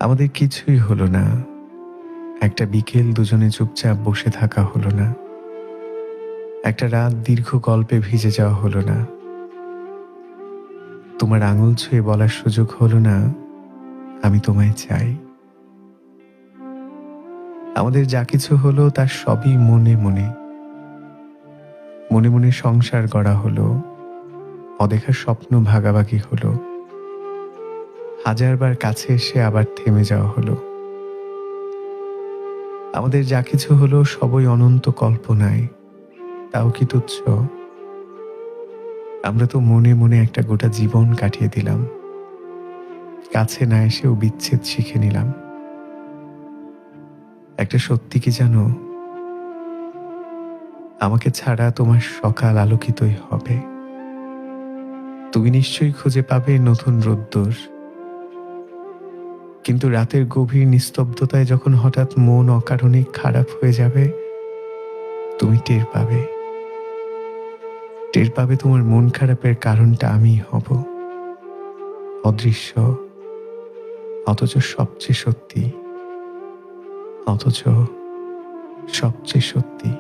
আমাদের কিছুই হলো না। একটা বিকেল দুজনে চুপচাপ বসে থাকা হলো না। একটা রাত দীর্ঘ গল্পে ভিজে যাওয়া হলো না। তোমার আঙুল ছুঁয়ে বলার সুযোগ হলো না, আমি তোমায় চাই। আমাদের যা কিছু হলো তার সবই মনে মনে। মনে মনে সংসার গড়া হলো, অদেখা স্বপ্ন ভাগাভাগি হলো। হাজারবার কাছে এসে আবার থেমে যাওয়া হলো। আমাদের যা কিছু হলো সবই অনন্ত কল্পনায়, তাও কি তুচ্ছ? আমরা তো মনে মনে একটা গোটা জীবন কাটিয়ে দিলাম। কাছে না এসেও বিচ্ছেদ শিখে নিলাম। একটা সত্যি কি জানো, আমাকে ছাড়া তোমার সকাল আলোকিতই হবে। তুমি নিশ্চয়ই খুঁজে পাবে নতুন রোদ্দুর, কিন্তু রাতের গভীর নিস্তব্ধতায় যখন হঠাৎ মন অকারণে খারাপ হয়ে যাবে, তুমি টের পাবে তোমার মন খারাপের কারণটা আমিই হব। অদৃশ্য, অথচ সবচেয়ে সত্যি, অথচ সবচেয়ে সত্যি।